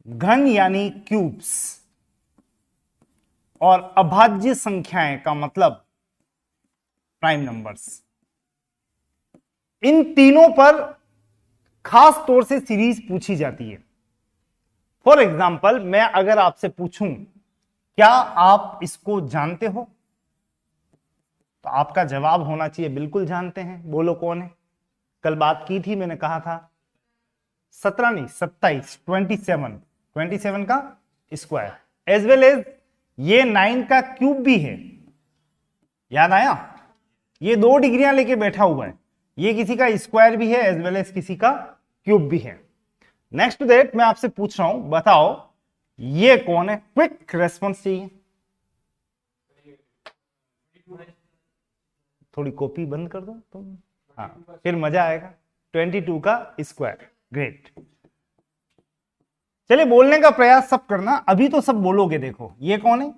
घन यानी क्यूब्स, और अभाज्य संख्याएं का मतलब प्राइम नंबर्स। इन तीनों पर खास तौर से सीरीज पूछी जाती है। फॉर एग्जाम्पल, मैं अगर आपसे पूछूं क्या आप इसको जानते हो, तो आपका जवाब होना चाहिए बिल्कुल जानते हैं। बोलो कौन है। कल बात की थी, मैंने कहा था 17 नहीं 27, 27 का स्क्वायर एज वेल एज ये 9 का क्यूब भी है। याद आया, ये 2 डिग्रियां लेके बैठा हुआ है, ये किसी का स्क्वायर भी है एज वेल एज किसी का क्यूब भी है। नेक्स्ट टू दैट मैं आपसे पूछ रहा हूं, बताओ ये कौन है। क्विक रेस्पॉन्स चाहिए। थोड़ी कॉपी बंद कर दो तुम, हाँ फिर मजा आएगा। 22 का स्क्वायर, ग्रेट। चलिए बोलने का प्रयास सब करना, अभी तो सब बोलोगे। देखो ये कौन है,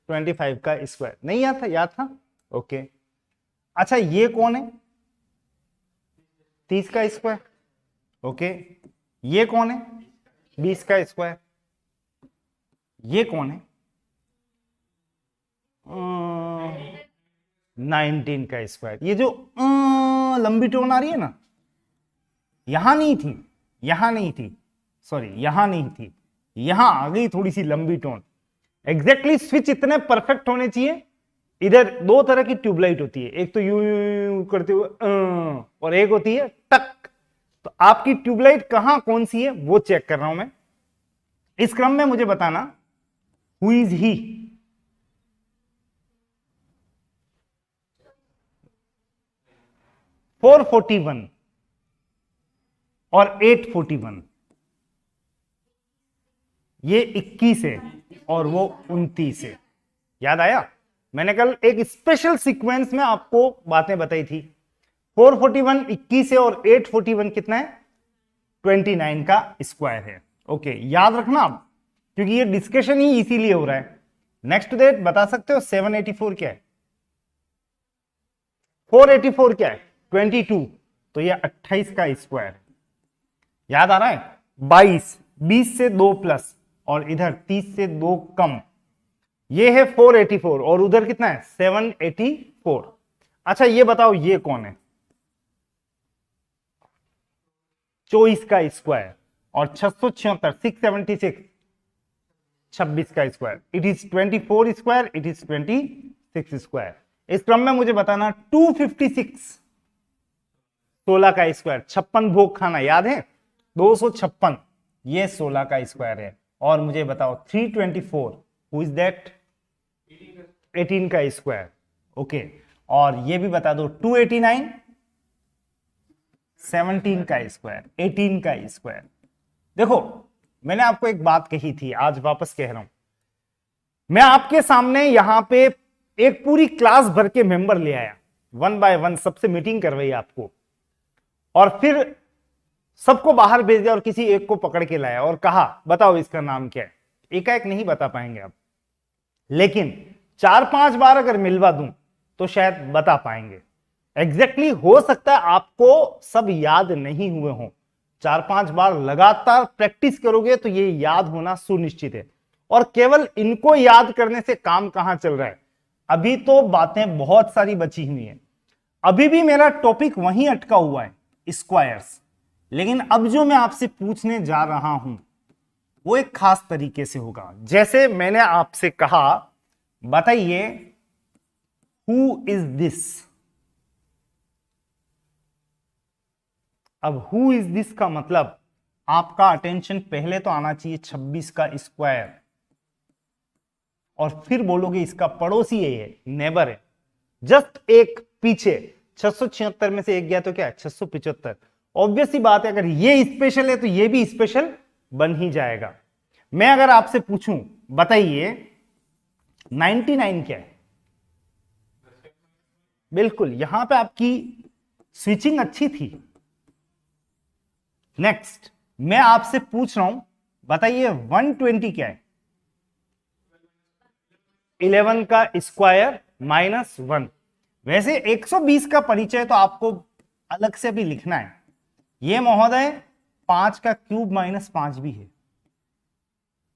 25 का स्क्वायर। नहीं याद था? याद था, ओके। अच्छा ये कौन है, 30 का स्क्वायर, ओके। ये कौन है, 20 का स्क्वायर। ये कौन है, 19 का स्क्वायर। ये जो लंबी टोन आ रही है ना, यहां नहीं थी, यहां नहीं थी, सॉरी यहां नहीं थी, यहां आ गई थोड़ी सी लंबी टोन। एग्जैक्टली स्विच इतने परफेक्ट होने चाहिए। इधर 2 तरह की ट्यूबलाइट होती है, एक तो यू करते हुए और एक होती है टक। तो आपकी ट्यूबलाइट कहां कौन सी है वो चेक कर रहा हूं मैं। इस क्रम में मुझे बताना हु इज ही। फोर 41 और 841, ये 21 है और वो 29 है। याद आया, मैंने कल एक स्पेशल सीक्वेंस में आपको बातें बताई थी। 441 21 है और 841 कितना है, 29 का स्क्वायर है। ओके याद रखना आप, क्योंकि ये डिस्कशन ही इसीलिए हो रहा है। नेक्स्ट डेट बता सकते हो 784 क्या है, 484 क्या है, 22, तो ये 28 का स्क्वायर है। याद आ रहा है, 22, 20 से 2 प्लस और इधर 30 से 2 कम, ये है 484 और उधर कितना है 784। अच्छा ये बताओ ये कौन है, 24 का स्क्वायर और 676 676, 26 का square. It is 24 square, it is 26 square. इस क्रम में मुझे बताना 256, 16 का स्क्वायर। 56 भोग खाना याद है, 256, ये 16 का स्क्वायर है। और मुझे बताओ 324, हु इज दैट, 18 का स्क्वायर, ओके। और ये भी बता दो 289, 17 का स्क्वायर, 18 का स्क्वायर। देखो मैंने आपको एक बात कही थी, आज वापस कह रहा हूं। मैं आपके सामने यहां पे एक पूरी क्लास भर के मेंबर ले आया, 1 बाय 1 सबसे मीटिंग करवाई आपको, और फिर सबको बाहर भेज दिया और किसी एक को पकड़ के लाया और कहा बताओ इसका नाम क्या है। एकाएक नहीं बता पाएंगे आप, लेकिन 4-5 बार अगर मिलवा दूं तो शायद बता पाएंगे। एग्जैक्टली हो सकता है आपको सब याद नहीं हुए हों। 4-5 बार लगातार प्रैक्टिस करोगे तो ये याद होना सुनिश्चित है। और केवल इनको याद करने से काम कहां चल रहा है, अभी तो बातें बहुत सारी बची हुई हैं। अभी भी मेरा टॉपिक वहीं अटका हुआ है, स्क्वायर्स। लेकिन अब जो मैं आपसे पूछने जा रहा हूं वो एक खास तरीके से होगा। जैसे मैंने आपसे कहा बताइए हु इज दिस। अब हु इज दिस का मतलब आपका अटेंशन पहले तो आना चाहिए 26 का स्क्वायर, और फिर बोलोगे इसका पड़ोसी है, ये नेबर है, जस्ट एक पीछे। 676 में से एक गया तो क्या है 675। ऑब्वियस सी बात है, अगर ये स्पेशल है तो ये भी स्पेशल बन ही जाएगा। मैं अगर आपसे पूछूं बताइए 99 क्या है, बिल्कुल यहां पे आपकी स्विचिंग अच्छी थी। नेक्स्ट मैं आपसे पूछ रहा हूं बताइए 120 क्या है, 11 का स्क्वायर माइनस 1। वैसे 120 का परिचय तो आपको अलग से भी लिखना है। यह महोदय 5 का क्यूब माइनस 5 भी है,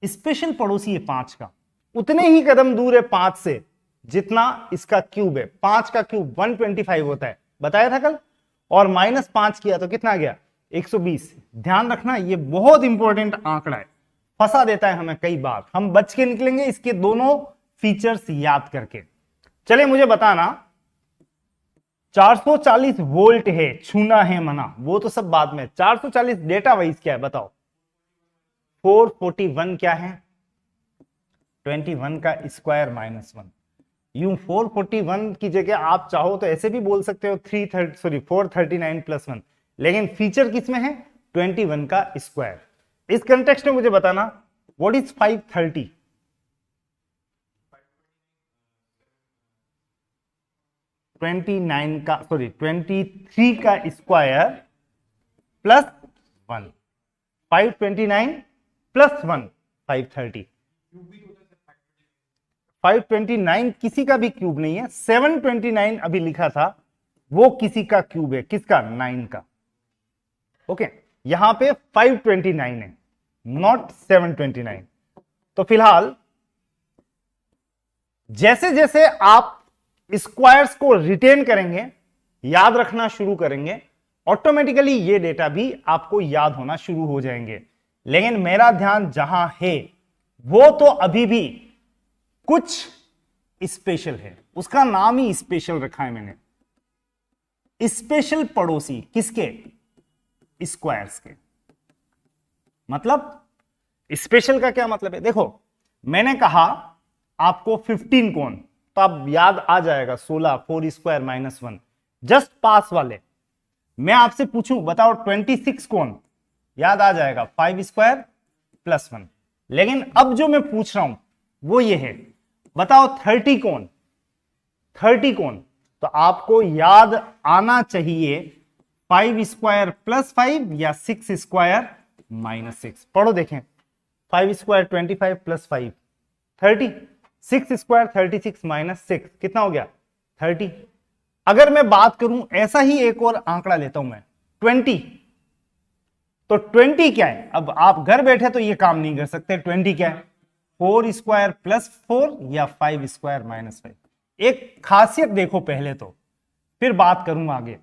स्पेशल पड़ोसी है 5 का, उतने ही कदम दूर है 5 से जितना इसका क्यूब है। 5 का क्यूब 125 होता है, बताया था कल, और -5 किया तो कितना गया 120। ध्यान रखना ये बहुत इंपॉर्टेंट आंकड़ा है, फंसा देता है हमें कई बार, हम बच के निकलेंगे इसके दोनों फीचर्स याद करके। चलिए मुझे बताना, 440 वोल्ट है, छूना है मना, वो तो सब बाद में। 440 डेटा वाइज क्या है बताओ? 441 क्या है? 21 का स्क्वायर -1। यूं 441 की जगह आप चाहो तो ऐसे भी बोल सकते हो 439 + 1, लेकिन फीचर किसमें है? 21 का स्क्वायर। इस कंटेक्स्ट में मुझे बताना व्हाट इज 530? 23 का स्क्वायर +1, 529 + 1 530। 529 किसी का भी क्यूब नहीं है, 729 अभी लिखा था वो किसी का क्यूब है, किसका? 9 का। ओके, यहां पे 529 है, नॉट 729। तो फिलहाल जैसे जैसे आप स्क्वायर्स को रिटेन करेंगे, याद रखना शुरू करेंगे, ऑटोमेटिकली ये डेटा भी आपको याद होना शुरू हो जाएंगे। लेकिन मेरा ध्यान जहां है वो तो अभी भी कुछ स्पेशल है, उसका नाम ही स्पेशल रखा है मैंने। स्पेशल पड़ोसी किसके? स्क्वायर्स के। मतलब स्पेशल का क्या मतलब है? देखो मैंने कहा आपको 15 कोण, तो अब याद आ जाएगा 16, 4 स्क्वायर -1, जस्ट पास वाले। मैं आपसे पूछूं बताओ 26 कोण, याद आ जाएगा 5 स्क्वायर +1। लेकिन अब जो मैं पूछ रहा हूं वो ये है, बताओ 30 कोण, 30 कोण, तो आपको याद आना चाहिए 5 स्क्वायर +5 या 6 स्क्वायर -6। पढ़ो देखें, 5 स्क्वायर 25 + 5 30, 6 स्क्वायर 36 -6 कितना हो गया? 30। अगर मैं बात करूं ऐसा ही एक और आंकड़ा लेता हूं मैं 20, तो 20 क्या है? अब आप घर बैठे तो ये काम नहीं कर सकते। 20 क्या है? 4 स्क्वायर +4 या 5 स्क्वायर -5। एक खासियत देखो पहले तो, फिर बात करूं आगे।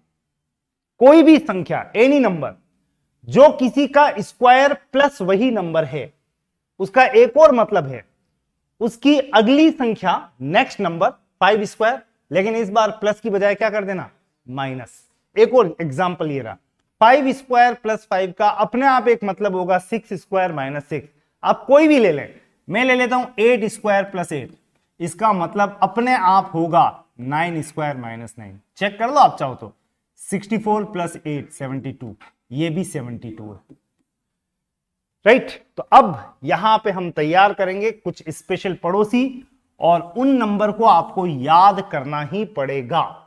कोई भी संख्या, एनी नंबर, जो किसी का स्क्वायर प्लस वही नंबर है, उसका एक और मतलब है, उसकी अगली संख्या नेक्स्ट नंबर 5 स्क्वायर, लेकिन इस बार प्लस की बजाय क्या कर देना? माइनस। एक और एग्जांपल ये रहा, 5 स्क्वायर +5 का अपने आप एक मतलब होगा 6 स्क्वायर -6। आप कोई भी ले लें, मैं ले लेता हूं 8 स्क्वायर +8, इसका मतलब अपने आप होगा 9 स्क्वायर -9। चेक कर लो आप चाहो तो। 64 + 8 72, ये भी 72 है, राइट। तो अब यहां पे हम तैयार करेंगे कुछ स्पेशल पड़ोसी, और उन नंबर को आपको याद करना ही पड़ेगा।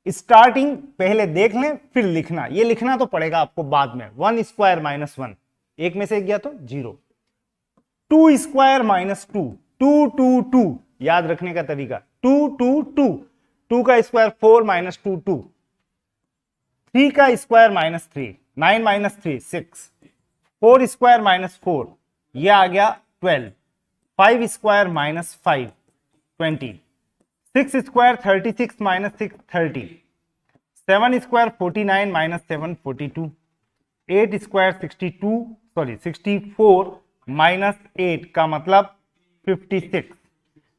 स्टार्टिंग पहले देख लें फिर लिखना, ये लिखना तो पड़ेगा आपको बाद में। 1 स्क्वायर -1, एक में से एक गया तो 0। 2 स्क्वायर -2, 2 2 2, याद रखने का तरीका 2 2 2, 2 का स्क्वायर 4 -2 2, 3 का स्क्वायर -3, 9 -3 6, 4 स्क्वायर -4, ये आ गया 12, 5 स्क्वायर -5 20, 6 स्क्वायर 36 -6 30, 7 स्क्वायर 49 -7 42, 8 स्क्वायर 64 -8 का मतलब 56,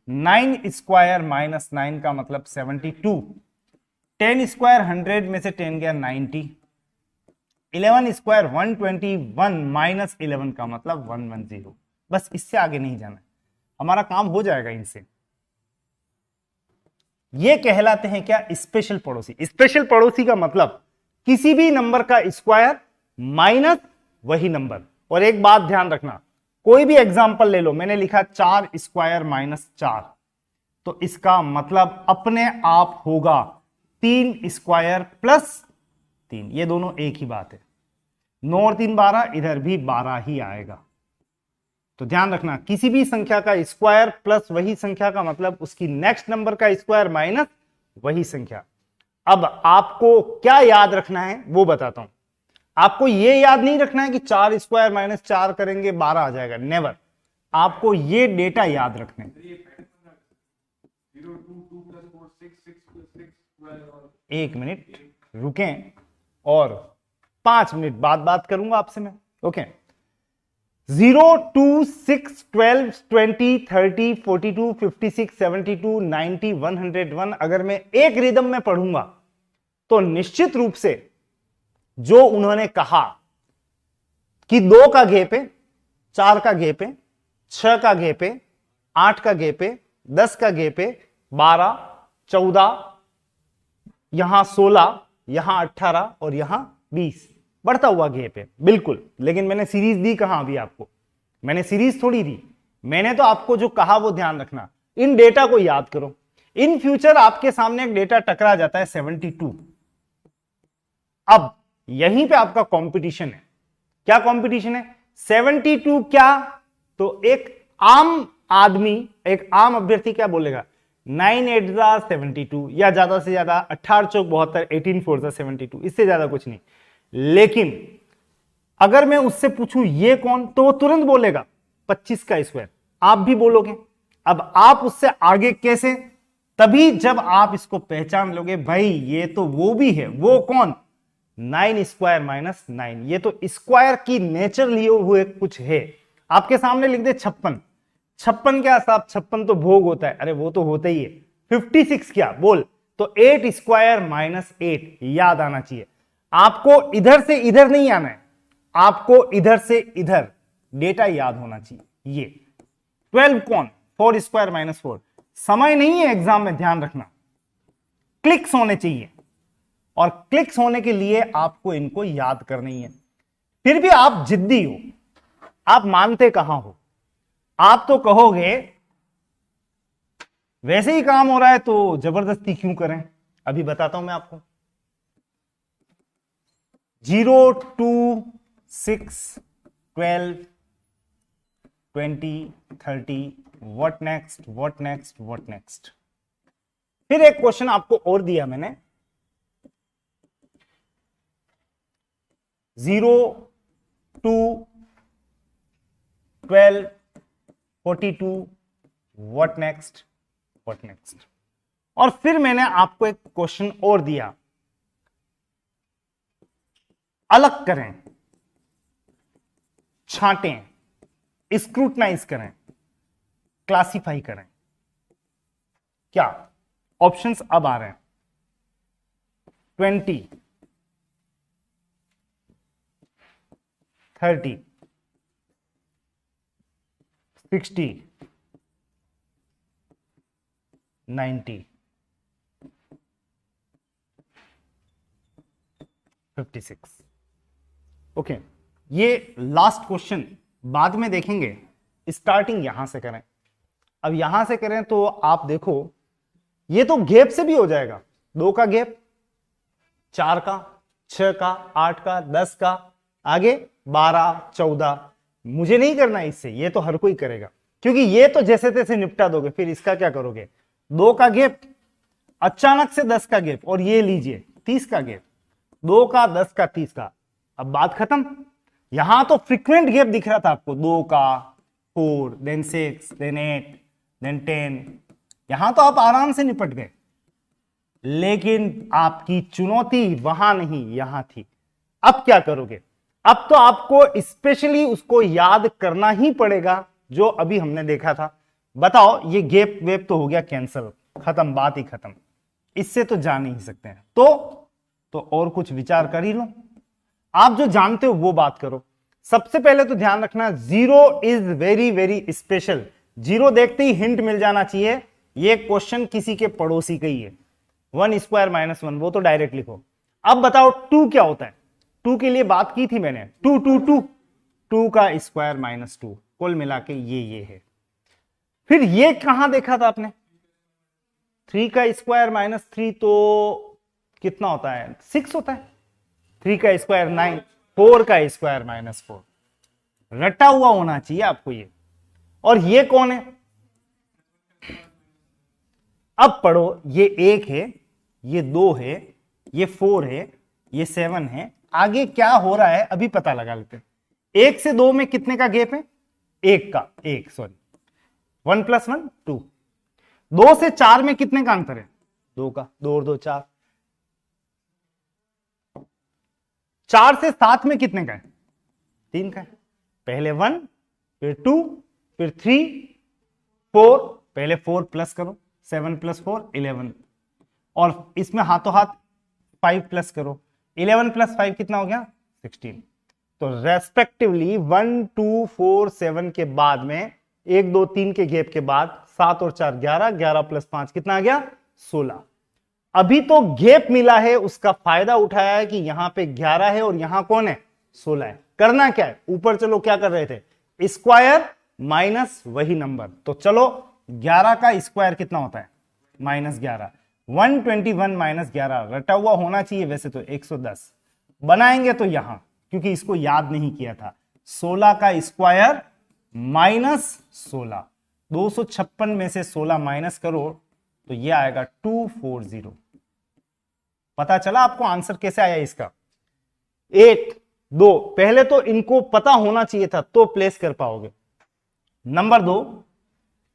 9 स्क्वायर -9 का मतलब 72, 10 स्क्वायर 100 में से 10 गया 90, 11 स्क्वायर 121 -11 का मतलब 110। बस इससे आगे नहीं जाना है, हमारा काम हो जाएगा इनसे। ये कहलाते हैं क्या? स्पेशल पड़ोसी। स्पेशल पड़ोसी का मतलब किसी भी नंबर का स्क्वायर माइनस वही नंबर। और एक बात ध्यान रखना, कोई भी एग्जांपल ले लो, मैंने लिखा 4 स्क्वायर -4, तो इसका मतलब अपने आप होगा 3 स्क्वायर +3, ये दोनों एक ही बात है। 9 और 3 12, इधर भी 12 ही आएगा। तो ध्यान रखना, किसी भी संख्या का स्क्वायर प्लस वही संख्या का मतलब उसकी नेक्स्ट नंबर का स्क्वायर माइनस वही संख्या। अब आपको क्या याद रखना है वो बताता हूं। आपको यह याद नहीं रखना है कि 4 स्क्वायर -4 करेंगे 12 आ जाएगा, नेवर। आपको ये डेटा याद रखने। 1 मिनट रुकें और 5 मिनट बाद बात करूंगा आपसे मैं। ओके 0 2 6 12 20 30 42 56 72 90 101 अगर मैं एक रिदम में पढ़ूंगा तो निश्चित रूप से जो उन्होंने कहा कि 2 का गैप है, 4 का गैप है, 6 का गैप है, 8 का गैप है, 10 का गैप है, 12 14 यहां 16 यहां 18 और यहां 20 बढ़ता हुआ गैप है बिल्कुल। लेकिन मैंने सीरीज दी कहां अभी आपको, मैंने सीरीज थोड़ी दी, मैंने तो आपको जो कहा वो ध्यान रखना। इन डेटा को याद करो। इन फ्यूचर आपके सामने एक डेटा टकरा जाता है 72। अब यहीं पे आपका कंपटीशन है। क्या कंपटीशन है? 72 क्या? तो एक आम आदमी, एक आम अभ्यर्थी क्या बोलेगा? 9 8 72 या ज्यादा से ज्यादा 18 चौक 72, 18 4 72, इससे ज्यादा कुछ नहीं। लेकिन अगर मैं उससे पूछूं ये कौन, तो वो तुरंत बोलेगा 25 का स्क्वायर। आप भी बोलोगे। अब आप उससे आगे कैसे? तभी जब आप इसको पहचान लोगे, भाई ये तो वो भी है। वो कौन? 9 स्क्वायर माइनस 9। ये तो स्क्वायर की नेचर लिए हुए कुछ है। आपके सामने लिख दे 56। 56 क्या साहब? 56 तो भोग होता है। अरे वो तो होता ही है। 56 क्या बोल? तो 8 स्क्वायर माइनस 8 याद आना चाहिए। आपको इधर से इधर नहीं आना है, आपको इधर से इधर डेटा याद होना चाहिए। ये 12 कौन? 4 स्क्वायर माइनस 4। समय नहीं है एग्जाम में, ध्यान रखना। क्लिक्स होने चाहिए और क्लिक्स होने के लिए आपको इनको याद करनी है। फिर भी आप जिद्दी हो, आप मानते कहां हो? आप तो कहोगे वैसे ही काम हो रहा है तो जबरदस्ती क्यों करें। अभी बताता हूं मैं आपको। 0 2 6 12 20 30 what next, what next, what next. फिर एक क्वेश्चन आपको और दिया मैंने। 0 2 12 42 व्हाट नेक्स्ट, व्हाट नेक्स्ट। और फिर मैंने आपको एक क्वेश्चन और दिया, अलग करें, छांटें, स्क्रूटनाइज करें, क्लासिफाई करें। क्या ऑप्शंस अब आ रहे हैं? 20 30 60 90 56। ओके ये लास्ट क्वेश्चन बाद में देखेंगे, स्टार्टिंग यहां से करें। अब यहां से करें तो आप देखो ये तो गैप से भी हो जाएगा। 2 का गैप, 4 का, 6 का, 8 का, 10 का, आगे 12 14। मुझे नहीं करना इससे, ये तो हर कोई करेगा क्योंकि ये तो जैसे तैसे निपटा दोगे। फिर इसका क्या करोगे? 2 का गैप, अचानक से 10 का गैप, और ये लीजिए 30 का गैप। 2 का, 10 का, 30 का। अब बात खत्म। यहां तो फ्रीक्वेंट गैप दिख रहा था आपको, 2 का, 4 देन 6 देन 8 देन 10। यहां तो आप आराम से निपट गए। लेकिन आपकी चुनौती वहां नहीं, यहां थी। अब क्या करोगे? अब तो आपको स्पेशली उसको याद करना ही पड़ेगा जो अभी हमने देखा था। बताओ ये गैप वेप तो हो गया कैंसिल, खत्म, बात ही खत्म। इससे तो जा नहीं सकते हैं। तो और कुछ विचार कर ही लो। आप जो जानते हो वो बात करो। सबसे पहले तो ध्यान रखना, 0 इज वेरी वेरी स्पेशल। 0 देखते ही हिंट मिल जाना चाहिए ये क्वेश्चन किसी के पड़ोसी का ही है। 1 स्क्वायर माइनस 1 वो तो डायरेक्ट लिखो। अब बताओ 2 क्या होता है? 2 के लिए बात की थी मैंने। 2 2 2 2 का स्क्वायर माइनस 2, कुल मिला के ये है। फिर ये कहां देखा था आपने? 3 का स्क्वायर माइनस 3 तो कितना होता है? 6 होता है। 3 का स्क्वायर 9, 4 का स्क्वायर माइनस 4। रटा हुआ होना चाहिए आपको ये। और ये कौन है? अब पढ़ो, ये 1 है, ये 2 है, ये 4 है, ये 7 है। आगे क्या हो रहा है अभी पता लगा लेते हैं। 1 से 2 में कितने का गैप है? एक का एक, सॉरी 1 + 1 2। 2 से 4 में कितने का अंतर है? 2 का। 2 और 2 4। 4 से 7 में कितने का है? 3 का है। पहले 1 फिर 2 फिर 3 4, पहले 4 प्लस करो, 7 + 4 11, और इसमें हाथों हाथ 5 प्लस करो, 11 + 5 कितना हो गया? 16। तो रेस्पेक्टिवली 1 2 4 7 के बाद में 1 2 3 के गैप के बाद 7 और 4 11, 11 + 5 कितना आ गया? 16। अभी तो गैप मिला है, उसका फायदा उठाया है कि यहां पे 11 है और यहां कौन है? 16 है। करना क्या है? ऊपर चलो, क्या कर रहे थे? स्क्वायर माइनस वही नंबर। तो चलो 11 का स्क्वायर कितना होता है? -11। 121 - 11 रटा हुआ होना चाहिए वैसे तो 110। बनाएंगे तो यहां, क्योंकि इसको याद नहीं किया था, 16 का स्क्वायर -16। 256 में से 16 माइनस करो तो ये आएगा 240। पता चला आपको आंसर कैसे आया इसका? 1 2, पहले तो इनको पता होना चाहिए था तो प्लेस कर पाओगे। नंबर 2,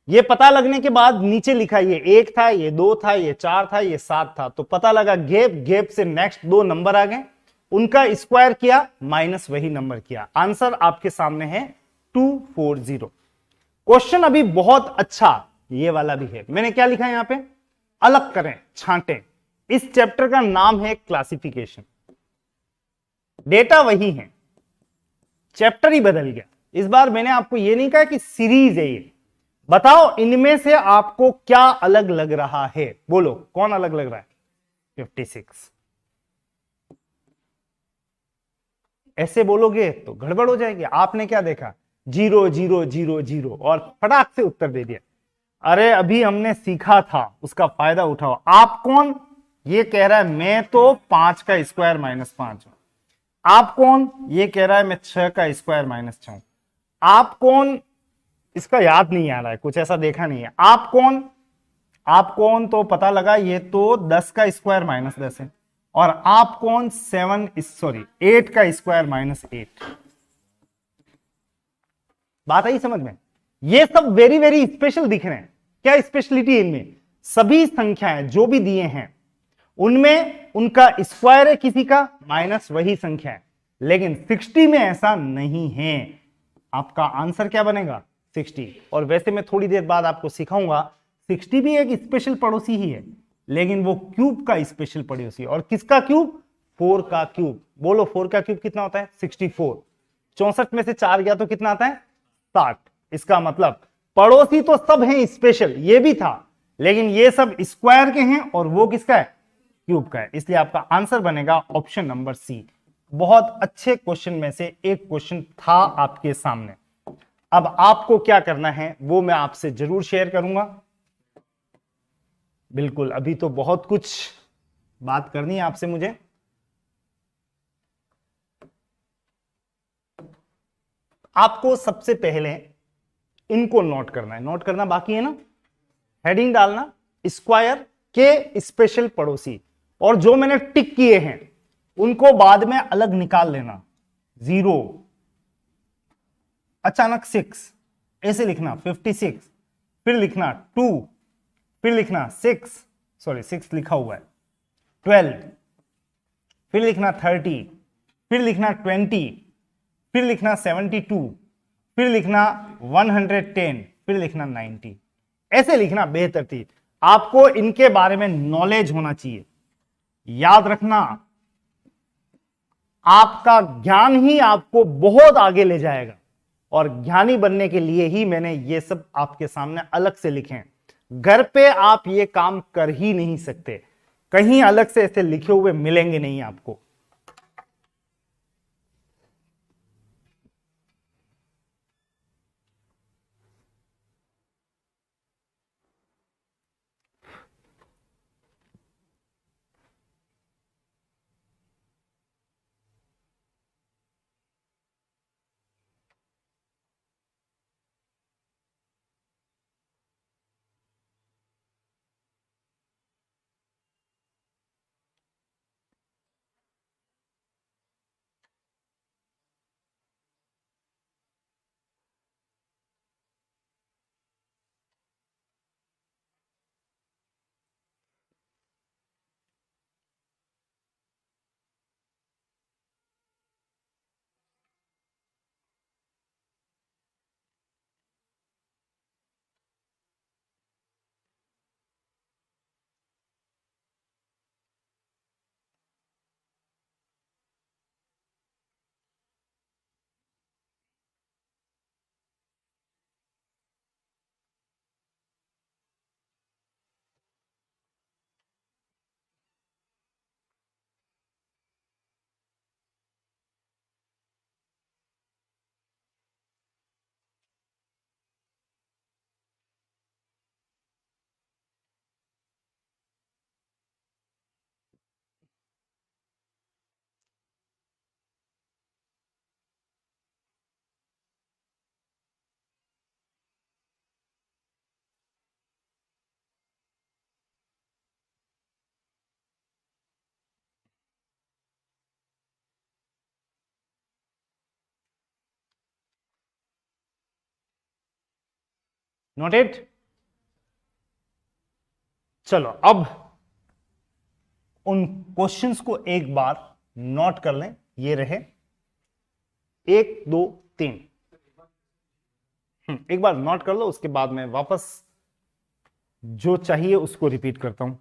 ये पता लगने के बाद नीचे लिखा, ये 1 था, ये 2 था, ये 4 था, ये 7 था, तो पता लगा गैप, गैप से नेक्स्ट 2 नंबर आ गए, उनका स्क्वायर किया माइनस वही नंबर किया। आंसर आपके सामने है 240। क्वेश्चन अभी बहुत अच्छा ये वाला भी है। मैंने क्या लिखा है यहां पे? अलग करें, छांटें। इस चैप्टर का नाम है क्लासिफिकेशन। डेटा वही है, चैप्टर ही बदल गया। इस बार मैंने आपको ये नहीं कहा कि सीरीज है ये। बताओ इनमें से आपको क्या अलग लग रहा है? बोलो कौन अलग लग रहा है? 56। ऐसे बोलोगे तो गड़बड़ हो जाएगी। आपने क्या देखा? 0 0 0 0 और फटाक से उत्तर दे दिया। अरे अभी हमने सीखा था, उसका फायदा उठाओ। आप कौन ये कह रहा है मैं तो 5 का स्क्वायर -5 हूं? आप कौन ये कह रहा है मैं 6 का स्क्वायर -6 हूं? आप कौन इसका याद नहीं आ रहा है, कुछ ऐसा देखा नहीं है? आप कौन? आप कौन तो पता लगा ये तो 10 का स्क्वायर -10 है। और आप कौन 8 का स्क्वायर -8। बात आई समझ में? ये सब वेरी वेरी स्पेशल दिख रहे हैं। क्या स्पेशलिटी इनमें? सभी संख्याएं जो भी दिए हैं उनमें उनका स्क्वायर है किसी का, माइनस वही संख्या है। लेकिन 60 में ऐसा नहीं है। आपका आंसर क्या बनेगा? 60। और वैसे मैं थोड़ी देर बाद आपको सिखाऊंगा 60 भी एक स्पेशल पड़ोसी ही है, लेकिन वो क्यूब का स्पेशल पड़ोसी। और किसका क्यूब? 4 का क्यूब। बोलो 4 का क्यूब कितना होता है? 64। 64 में से 4 गया तो कितना आता है? 60। इसका मतलब पड़ोसी तो सब हैं स्पेशल, ये भी था, लेकिन ये सब स्क्वायर के हैं और वो किसका है? क्यूब का है। इसलिए आपका आंसर बनेगा ऑप्शन नंबर सी। बहुत अच्छे क्वेश्चन में से एक क्वेश्चन था आपके सामने। अब आपको क्या करना है वो मैं आपसे जरूर शेयर करूंगा। बिल्कुल, अभी तो बहुत कुछ बात करनी है आपसे मुझे। आपको सबसे पहले इनको नोट करना है। नोट करना बाकी है ना? हेडिंग डालना स्क्वायर के स्पेशल पड़ोसी, और जो मैंने टिक किए हैं उनको बाद में अलग निकाल लेना। 0, अचानक 6, ऐसे लिखना 56, फिर लिखना 2, फिर लिखना 6, सॉरी 6 लिखा हुआ है, 12, फिर लिखना 30, फिर लिखना 20, फिर लिखना 72, फिर लिखना 110, फिर लिखना 90। ऐसे लिखना बेतरतीब। आपको इनके बारे में नॉलेज होना चाहिए। याद रखना, आपका ज्ञान ही आपको बहुत आगे ले जाएगा, और ज्ञानी बनने के लिए ही मैंने ये सब आपके सामने अलग से लिखे हैं। घर पे आप ये काम कर ही नहीं सकते, कहीं अलग से ऐसे लिखे हुए मिलेंगे नहीं आपको। नोटेड। चलो अब उन क्वेश्चंस को एक बार नोट कर लें। ये रहे 1 2 3। एक बार नोट कर लो, उसके बाद मैं वापस जो चाहिए उसको रिपीट करता हूं।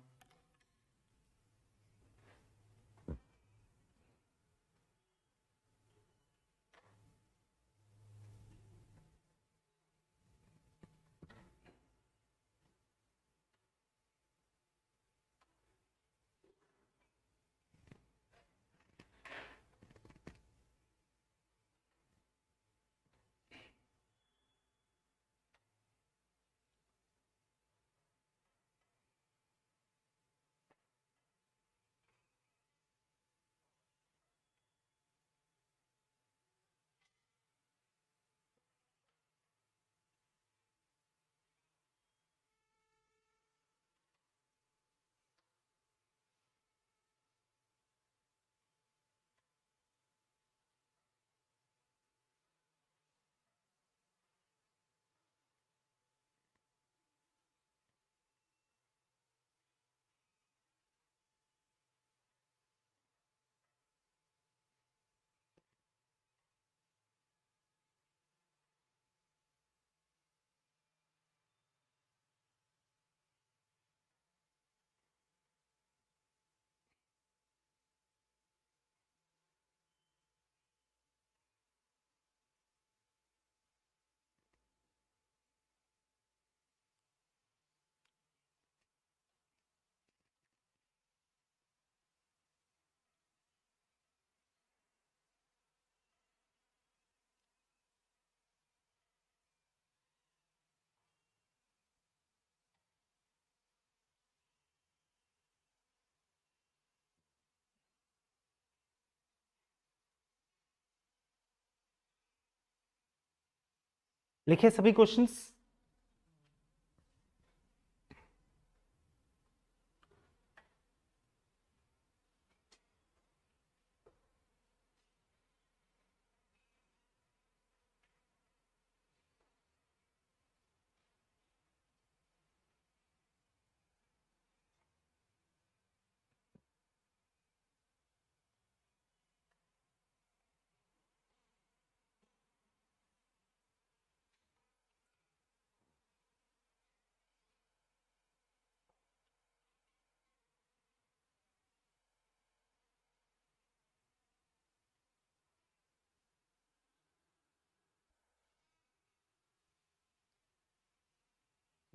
लिखे सभी क्वेश्चंस।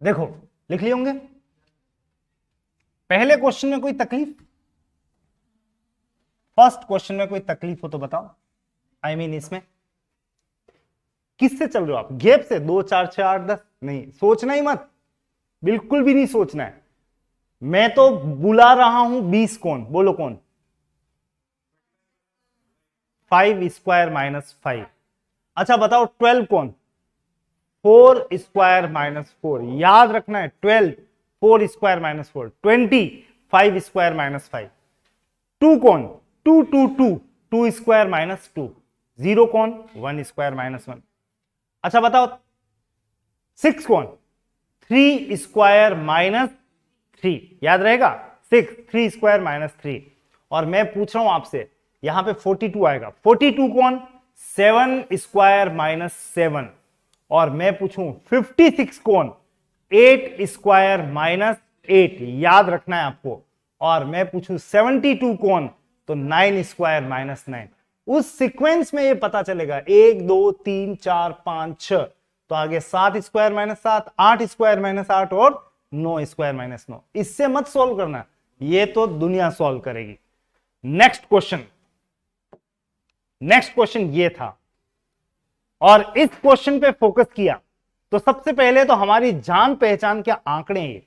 देखो लिख लिए होंगे। पहले क्वेश्चन में कोई तकलीफ, फर्स्ट क्वेश्चन में कोई तकलीफ हो तो बताओ। आई मीन इसमें किससे चल रहे हो आप? गैप से 2 4 6 8 10? नहीं, सोचना ही मत, बिल्कुल भी नहीं सोचना है। मैं तो बुला रहा हूं 20 कौन, बोलो कौन? 5 स्क्वायर माइनस 5। अच्छा बताओ 12 कौन? 4 स्क्वायर माइनस 4। याद रखना है 12 4 स्क्वायर माइनस 4, 20 5 स्क्वायर माइनस 5। 2 कौन? 2 2 2 2 स्क्वायर माइनस 2। 0 कौन? 1 स्क्वायर माइनस 1। अच्छा बताओ 6 कौन? 3 स्क्वायर माइनस 3। याद रहेगा 6 3 स्क्वायर माइनस 3। और मैं पूछ रहा हूं आपसे, यहां पे 42 आएगा। 42 कौन? 7 स्क्वायर माइनस 7। और मैं पूछूं 56 कौन? 8 स्क्वायर माइनस 8। याद रखना है आपको। और मैं पूछूं 72 कौन? तो 9 स्क्वायर माइनस 9। उस सीक्वेंस में ये पता चलेगा 1 2 3 4 5 6। तो आगे 7 स्क्वायर माइनस 7, 8 स्क्वायर माइनस 8 और 9 स्क्वायर माइनस 9। इससे मत सॉल्व करना, ये तो दुनिया सॉल्व करेगी। नेक्स्ट क्वेश्चन, नेक्स्ट क्वेश्चन ये था और इस क्वेश्चन पे फोकस किया तो सबसे पहले तो हमारी जान पहचान के आंकड़े ये,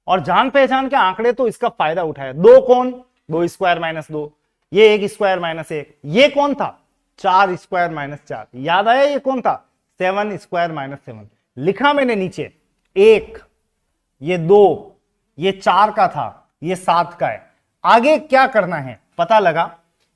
और जान पहचान के आंकड़े तो इसका फायदा उठाया। 2 कौन? 2 स्क्वायर माइनस 2। ये 1 स्क्वायर माइनस 1। ये कौन था? 4 स्क्वायर माइनस 4। याद आया ये कौन था? 7 स्क्वायर माइनस 7। लिखा मैंने नीचे 1, ये 2, ये 4 का था, ये 7 का है। आगे क्या करना है पता लगा।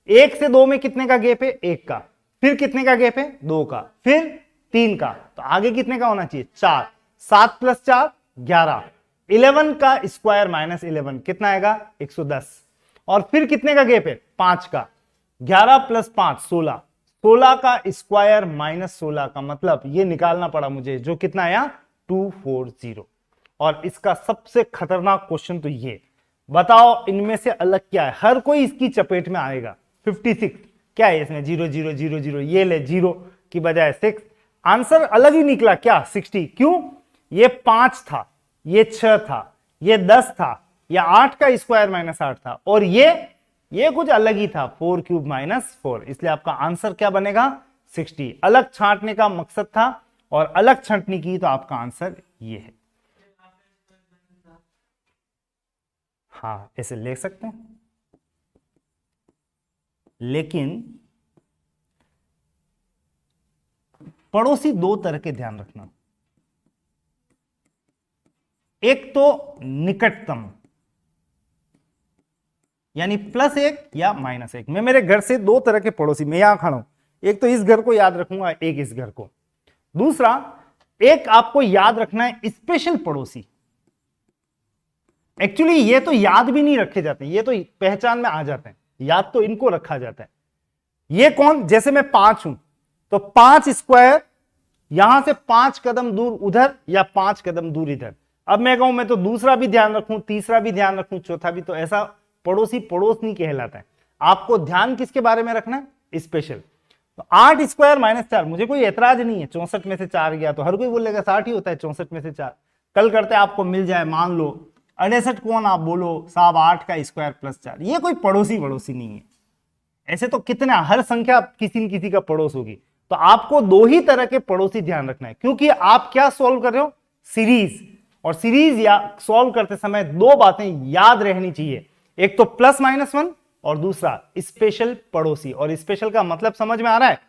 1 से 2 में कितने का गैप है? 1 का। फिर कितने का गैप है? 2 का। फिर 3 का। तो आगे कितने का होना चाहिए? 4। 7 + 4 11, 11 का स्क्वायर माइनस 11 कितना आएगा 110, और फिर कितने का गैप है 5 का, 11 + 5 16, 16 का स्क्वायर माइनस 16 का मतलब ये निकालना पड़ा मुझे, जो कितना आया 240। और इसका सबसे खतरनाक क्वेश्चन तो ये, बताओ इनमें से अलग क्या है, हर कोई इसकी चपेट में आएगा। 56 क्या है इसमें 0 0 0 0, ये ले 0 की बजाय 6, आंसर अलग ही निकला क्या 60, क्यों, ये 5 था, ये 6 था, ये 10 था, ये 8 का स्क्वायर माइनस 8 था, और ये कुछ अलग ही था 4³ - 4, इसलिए आपका आंसर क्या बनेगा 60। अलग छांटने का मकसद था और अलग छंटनी की, तो आपका आंसर ये है। हाँ ऐसे ले सकते हैं, लेकिन पड़ोसी दो तरह के ध्यान रखना, एक तो निकटतम यानी +1 या -1। मैं मेरे घर से दो तरह के पड़ोसी, मैं यहां खड़ा हूं, एक तो इस घर को याद रखूंगा, एक इस घर को। दूसरा, एक आपको याद रखना है स्पेशल पड़ोसी। एक्चुअली ये तो याद भी नहीं रखे जाते, ये तो पहचान में आ जाते हैं, याद तो इनको रखा जाता है। ये कौन, जैसे मैं 5 हूं तो 5 स्क्वायर यहां से 5 कदम दूर उधर या 5 कदम दूर इधर। अब मैं कहूं मैं तो दूसरा भी ध्यान रखूं, तीसरा भी ध्यान रखूं, चौथा भी, तो ऐसा पड़ोसी पड़ोस नहीं कहलाता है। आपको ध्यान किसके बारे में रखना है, स्पेशल। तो 8 स्क्वायर माइनस 4, मुझे कोई एतराज नहीं है, 64 में से 4 गया तो हर कोई बोलेगा 60 ही होता है, 64 में से 4। कल करते आपको मिल जाए, मान लो 68 कौन, आप बोलो साहब 8 का स्क्वायर + 4, ये कोई पड़ोसी नहीं है। ऐसे तो कितना, हर संख्या किसी न किसी का पड़ोस होगी। तो आपको दो ही तरह के पड़ोसी ध्यान रखना है, क्योंकि आप क्या सॉल्व कर रहे हो, सीरीज, और सीरीज या सॉल्व करते समय दो बातें याद रहनी चाहिए, एक तो +-1 और दूसरा स्पेशल पड़ोसी। और स्पेशल का मतलब समझ में आ रहा है,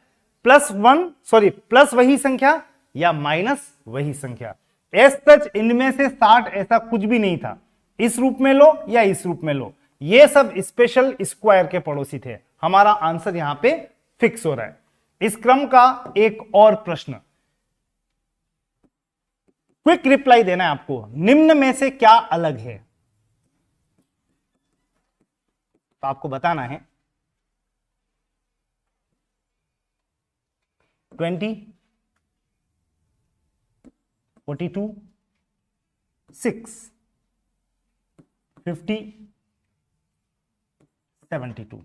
प्लस वही संख्या या माइनस वही संख्या। एस सच इनमें से 60 ऐसा कुछ भी नहीं था, इस रूप में लो या इस रूप में लो, ये सब स्पेशल स्क्वायर के पड़ोसी थे। हमारा आंसर यहां पे फिक्स हो रहा है। इस क्रम का एक और प्रश्न, क्विक रिप्लाई देना है आपको, निम्न में से क्या अलग है, तो आपको बताना है 20, 42, 6, 50, 72।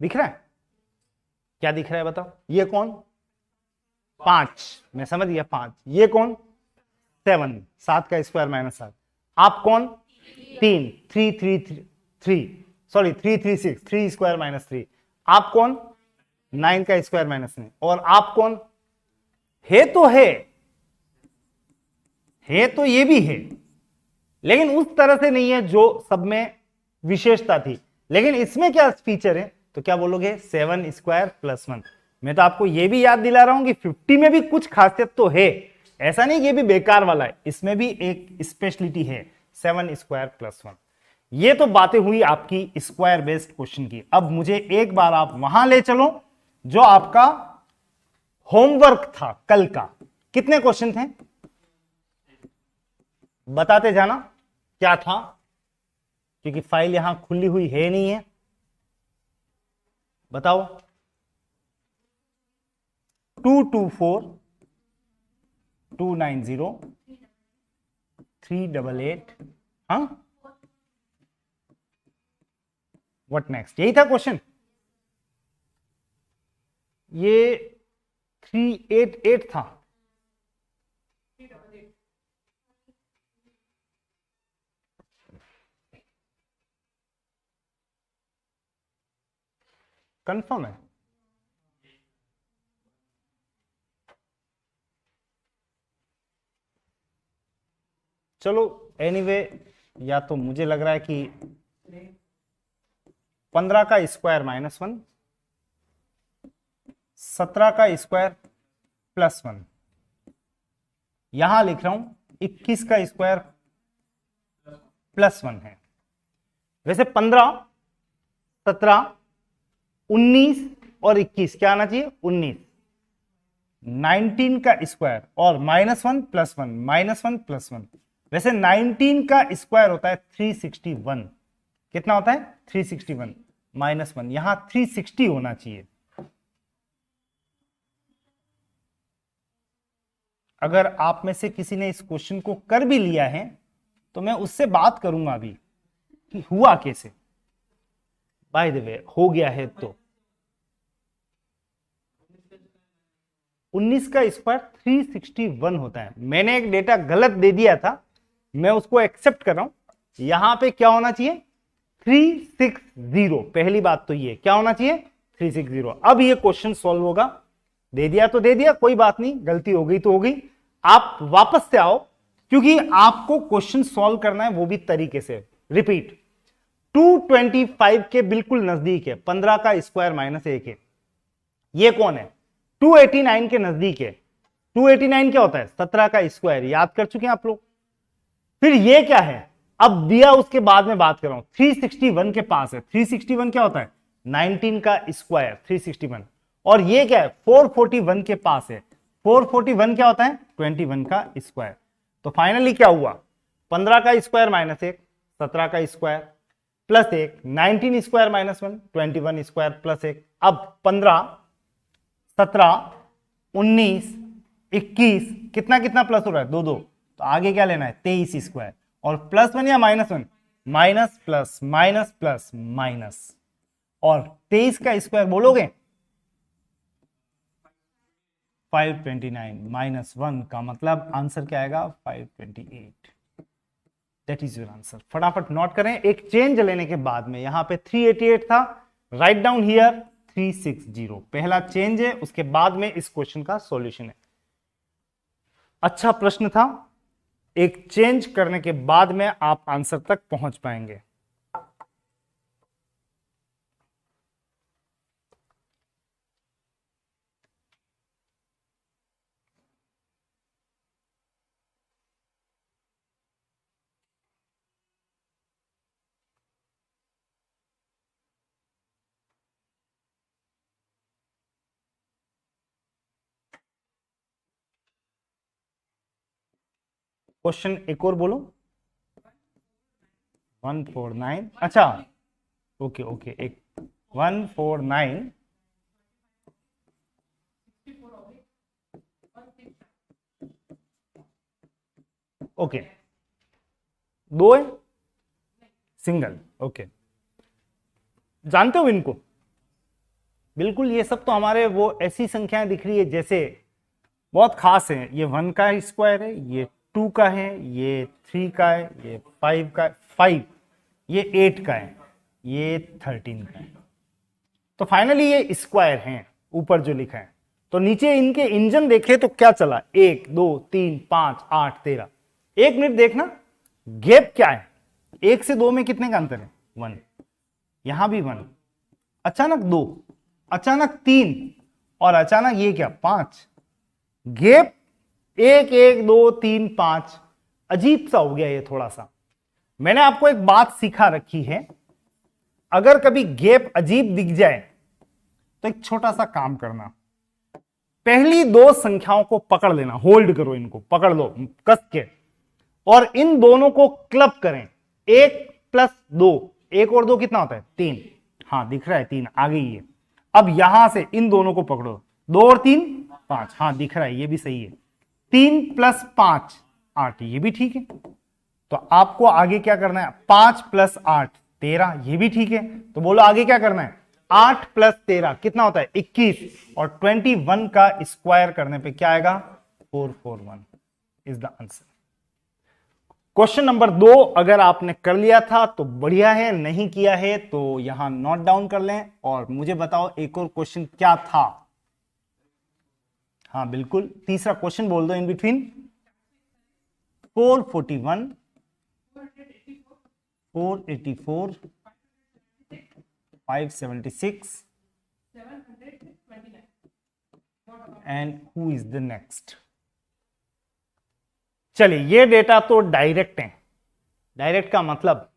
दिख रहा है, क्या दिख रहा है बताओ, ये कौन 5, मैं समझ गया 5, ये कौन 7, 7 का स्क्वायर माइनस 7, आप कौन 3, 3 3 3 सॉरी 3 3 6, 3 स्क्वायर माइनस 3, आप कौन 9 का स्क्वायर माइनस 9, और आप कौन, है तो ये भी है, लेकिन उस तरह से नहीं है जो सब में विशेषता थी। लेकिन इसमें क्या फीचर है, तो क्या बोलोगे 7 स्क्वायर + 1। मैं तो आपको ये भी याद दिला रहा हूं कि 50 में भी कुछ खासियत तो है, ऐसा नहीं कि ये भी बेकार वाला है, इसमें भी एक स्पेशलिटी है 7 स्क्वायर + 1। ये तो बातें हुई आपकी स्क्वायर बेस्ड क्वेश्चन की। अब मुझे एक बार आप वहां ले चलो जो आपका होमवर्क था कल का। कितने क्वेश्चन थे बताते जाना, क्या था, क्योंकि फाइल यहां खुली हुई है नहीं है, बताओ। 224, 290, 388, हाँ व्हाट नेक्स्ट, यही था क्वेश्चन। ये 388 था, कंफर्म है। चलो एनीवे, या तो मुझे लग रहा है कि 15 का स्क्वायर -1, 17 का स्क्वायर +1, यहां लिख रहा हूं 21 का स्क्वायर +1 है। वैसे 15, 17, 19 और 21 क्या आना चाहिए 19। 19 का स्क्वायर और -1 + 1 -1 + 1, वैसे 19 का स्क्वायर होता है 361। कितना होता है 361 -1, यहां 360 होना चाहिए। अगर आप में से किसी ने इस क्वेश्चन को कर भी लिया है तो मैं उससे बात करूंगा अभी कि हुआ कैसे। बाय द वे हो गया है तो 19 का स्क्वायर 361 होता है। मैंने एक डेटा गलत दे दिया था, मैं उसको एक्सेप्ट कर रहा हूं। यहां पे क्या होना चाहिए 360। पहली बात तो ये क्या होना चाहिए 360। अब ये क्वेश्चन सॉल्व होगा। दे दिया तो दे दिया, कोई बात नहीं, गलती हो गई तो हो गई। आप वापस से आओ क्योंकि आपको क्वेश्चन सॉल्व करना है वो भी तरीके से। रिपीट 225 के बिल्कुल नजदीक है 15 का स्क्वायर -1 है। ये कौन है 289 के नजदीक है। 289 क्या होता है 17 का स्क्वायर, याद कर चुके हैं आप लोग। फिर ये क्या है, अब दिया उसके बाद में बात कर रहा हूं 361 के पास है। 361 क्या होता है 19 का स्क्वायर 361। और ये क्या है 441 के पास है। 441 क्या होता है 21 का स्क्वायर। तो फाइनली क्या हुआ 15 का स्क्वायर -1, 17 का स्क्वायर +1, 19 स्क्वायर -1, 21 स्क्वायर +1। अब 15, 17, 19, 21 कितना कितना प्लस हो रहा है 2 2, तो आगे क्या लेना है 23 स्क्वायर। और +1 या -1 minus plus minus plus minus, और 23 का स्क्वायर बोलोगे 529 -1 का मतलब आंसर क्या आएगा 528। That is your answer. फटाफट नोट करें। एक चेंज लेने के बाद में यहां पे 388 था, राइट डाउन हियर 360। पहला चेंज है, उसके बाद में इस क्वेश्चन का सॉल्यूशन है। अच्छा प्रश्न था, एक चेंज करने के बाद में आप आंसर तक पहुंच पाएंगे। क्वेश्चन एक और बोलो 149। अच्छा ओके ओके, एक 149 ओके, दो है सिंगल। ओके, जानते हो इनको बिल्कुल। ये सब तो हमारे वो ऐसी संख्याएं दिख रही है जैसे बहुत खास है। ये 1 का स्क्वायर है, ये 2 का है, ये 3 का है, ये 5 का 5, ये 8 का है, ये 13 का है। तो फाइनली ये स्क्वायर हैं ऊपर जो लिखा है। तो नीचे इनके इंजन देखे तो क्या चला 1 2 3 5 8 13। एक मिनट देखना गैप क्या है, 1 से 2 में कितने का अंतर है 1, यहां भी 1, अचानक 2, अचानक 3, और अचानक ये क्या 5। गैप 1 1 2 3 5, अजीब सा हो गया ये थोड़ा सा। मैंने आपको एक बात सिखा रखी है, अगर कभी गैप अजीब दिख जाए तो एक छोटा सा काम करना, पहली 2 संख्याओं को पकड़ लेना, होल्ड करो, इनको पकड़ लो कस के, और इन दोनों को क्लब करें। 1 + 2, 1 और 2 कितना होता है 3। हाँ दिख रहा है 3 आ गई है। अब यहां से इन दोनों को पकड़ो, 2 और 3 5, हाँ दिख रहा है, ये भी सही है। 3 + 5 8, ये भी ठीक है। तो आपको आगे क्या करना है 5 + 8 13, ये भी ठीक है। तो बोलो आगे क्या करना है 8 + 13 कितना होता है 21, और 21 का स्क्वायर करने पे क्या आएगा 441 is the answer. Question number 2 अगर आपने कर लिया था तो बढ़िया है, नहीं किया है तो यहां नोट डाउन कर लें और मुझे बताओ एक और क्वेश्चन क्या था। हाँ बिल्कुल, तीसरा क्वेश्चन बोल दो in between. 441 484 576 and who is the next. चलिए ये डेटा तो डायरेक्ट है। डायरेक्ट का मतलब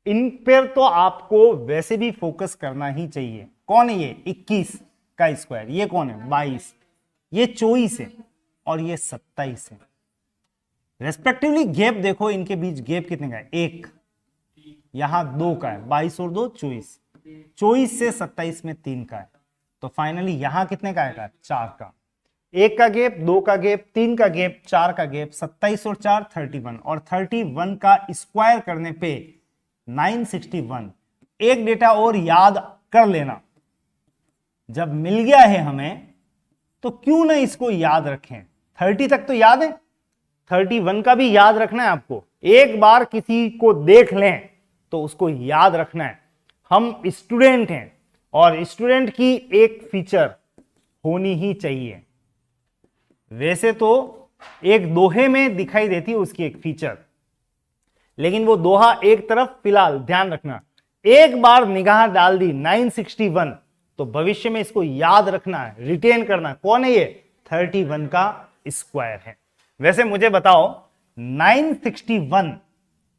इन पर तो आपको वैसे भी फोकस करना ही चाहिए। कौन है ये 21, का स्क्वायर, ये कौन है 22, ये 24 है और ये 27 है। रेस्पेक्टिवली गैप देखो, इनके बीच गैप कितने का है, 1, यहां 2 का है, 22 और 2 24, 24 से 27 में 3 का है, तो फाइनली यहां कितने का आएगा 4 का। 1 का गैप, 2 का गैप, 3 का गैप, 4 का गैप, 27 और 4 31, और 31 का स्क्वायर करने पे 961। एक डेटा और याद कर लेना, जब मिल गया है हमें तो क्यों ना इसको याद रखें। 30 तक तो याद है, 31 का भी याद रखना है आपको। एक बार किसी को देख लें तो उसको याद रखना है। हम स्टूडेंट हैं और स्टूडेंट की एक फीचर होनी ही चाहिए। वैसे तो एक दोहे में दिखाई देती है उसकी एक फीचर, लेकिन वो दोहा एक तरफ, फिलहाल ध्यान रखना, एक बार निगाह डाल दी 961 तो भविष्य में इसको याद रखना है, रिटेन करना है। कौन है ये, 31 का स्क्वायर है। वैसे मुझे बताओ 961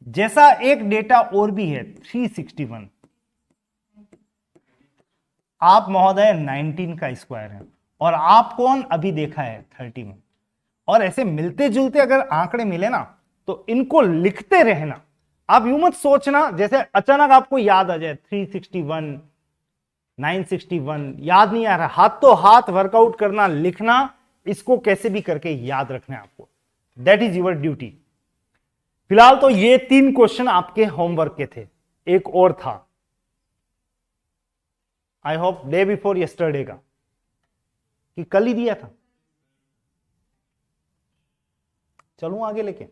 जैसा एक डेटा और भी है 361, आप महोदय 19 का स्क्वायर है और आप कौन अभी देखा है 31। और ऐसे मिलते जुलते अगर आंकड़े मिले ना तो इनको लिखते रहना। आप यूं मत सोचना जैसे अचानक आपको याद आ जाए 361 961, याद नहीं आ रहा, हाथ तो हाथ वर्कआउट करना, लिखना, इसको कैसे भी करके याद रखना है आपको। That is your duty. फिलहाल तो ये 3 क्वेश्चन आपके होमवर्क के थे, एक और था I hope day before yesterday का, कि कल ही दिया था। चलूं आगे लेके,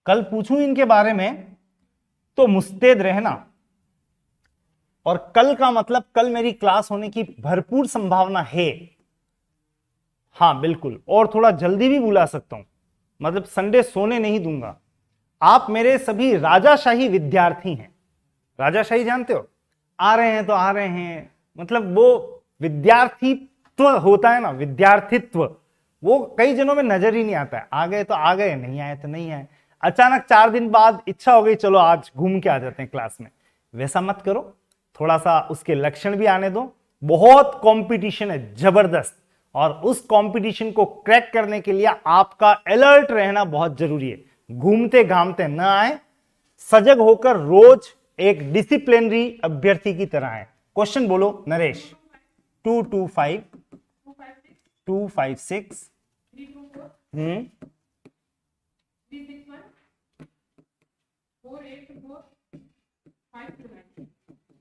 कल पूछूं इनके बारे में तो मुस्तैद रहना। और कल का मतलब कल मेरी क्लास होने की भरपूर संभावना है। हां बिल्कुल, और थोड़ा जल्दी भी बुला सकता हूं, मतलब संडे सोने नहीं दूंगा। आप मेरे सभी राजाशाही विद्यार्थी हैं। राजाशाही जानते हो, आ रहे हैं तो आ रहे हैं, मतलब वो विद्यार्थित्व होता है ना, विद्यार्थित्व, वो कई जनों में नजर ही नहीं आता है। आ गए तो आ गए, नहीं आए तो नहीं आए। अचानक 4 दिन बाद इच्छा हो गई चलो आज घूम के आ जाते हैं क्लास में, वैसा मत करो। थोड़ा सा उसके लक्षण भी आने दो। बहुत कंपटीशन है जबरदस्त, और उस कंपटीशन को क्रैक करने के लिए आपका अलर्ट रहना बहुत जरूरी है। घूमते घामते न आए, सजग होकर रोज एक डिसिप्लिनरी अभ्यर्थी की तरह है। क्वेश्चन बोलो नरेश। 225 256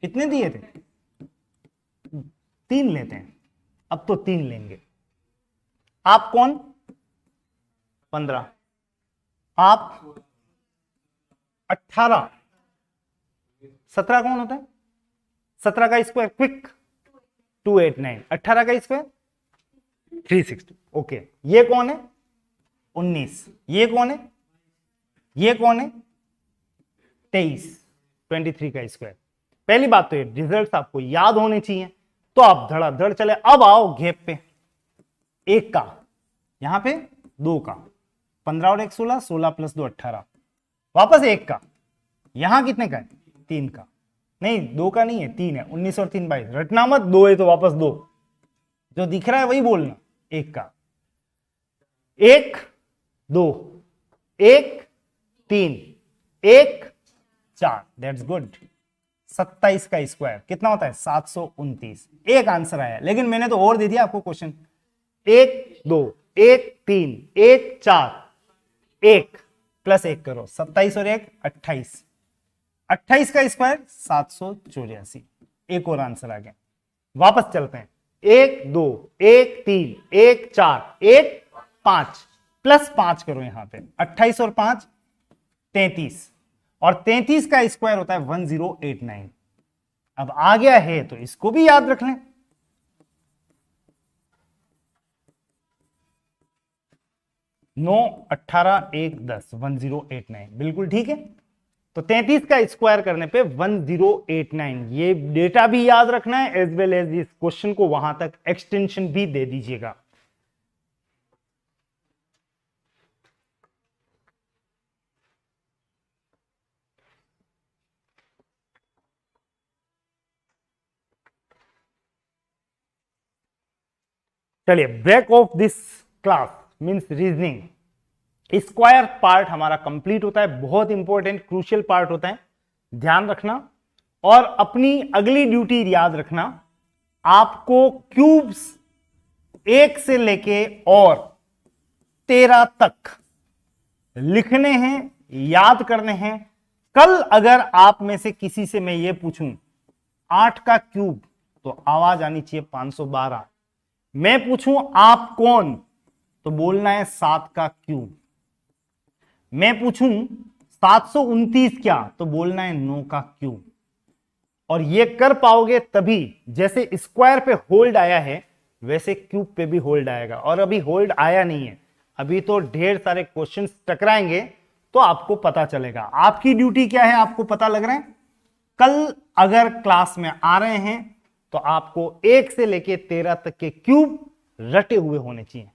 कितने दिए थे, 3 लेते हैं, अब तो 3 लेंगे। आप कौन, 15, आप 18, 17 कौन होता है, 17 का स्क्वायर क्विक 289, 18 का स्क्वायर 360। ओके, ये कौन है 19, ये कौन है, ये कौन है 23, 23 का स्क्वायर। पहली बात तो ये रिजल्ट्स आपको याद होने चाहिए, तो आप धड़ाधड़ चले। अब आओ घेप पे, 1 का, यहां पे 2 का, 15 और 1 16, 16 प्लस 2 18, वापस 1 का, यहां कितने का है 3 का, नहीं 2 का नहीं है 3 है, 19 और 3 22, रटना मत, 2 है तो वापस 2, जो दिख रहा है वही बोलना। 1 का, 1 2 1 3 1 4, दैट्स गुड। 27 का स्क्वायर कितना होता है 729। एक आंसर आया, लेकिन मैंने तो और दे दिया आपको क्वेश्चन। 1 2 1 3 1 4, 1 प्लस 1 करो, 27 और 1 28, 28 का स्क्वायर 784। एक और आंसर आ गया। वापस चलते हैं, 1 2 1 3 1 4 1 5, प्लस 5 करो यहां पे, 28 और 5 33, और 33 का स्क्वायर होता है 1089। अब आ गया है तो इसको भी याद रख लें। 9 18 1 10, 1089, बिल्कुल ठीक है। तो 33 का स्क्वायर करने पे 1089, ये डेटा भी याद रखना है, एज वेल एज इस क्वेश्चन को वहां तक एक्सटेंशन भी दे दीजिएगा। चलिए, break of this class means reasoning square part हमारा कंप्लीट होता है। बहुत इंपॉर्टेंट क्रूशियल पार्ट होता है, ध्यान रखना। और अपनी अगली ड्यूटी याद रखना, आपको क्यूब्स 1 से लेके और 13 तक लिखने हैं, याद करने हैं। कल अगर आप में से किसी से मैं ये पूछूं 8 का क्यूब, तो आवाज आनी चाहिए 512। मैं पूछूं आप कौन, तो बोलना है 7 का क्यूब। मैं पूछूं 729 क्या, तो बोलना है 9 का क्यूब। और ये कर पाओगे तभी, जैसे स्क्वायर पे होल्ड आया है वैसे क्यूब पे भी होल्ड आएगा। और अभी होल्ड आया नहीं है, अभी तो ढेर सारे क्वेश्चंस टकराएंगे तो आपको पता चलेगा। आपकी ड्यूटी क्या है आपको पता लग रहा है। कल अगर क्लास में आ रहे हैं तो आपको 1 से लेके 13 तक के क्यूब रटे हुए होने चाहिए।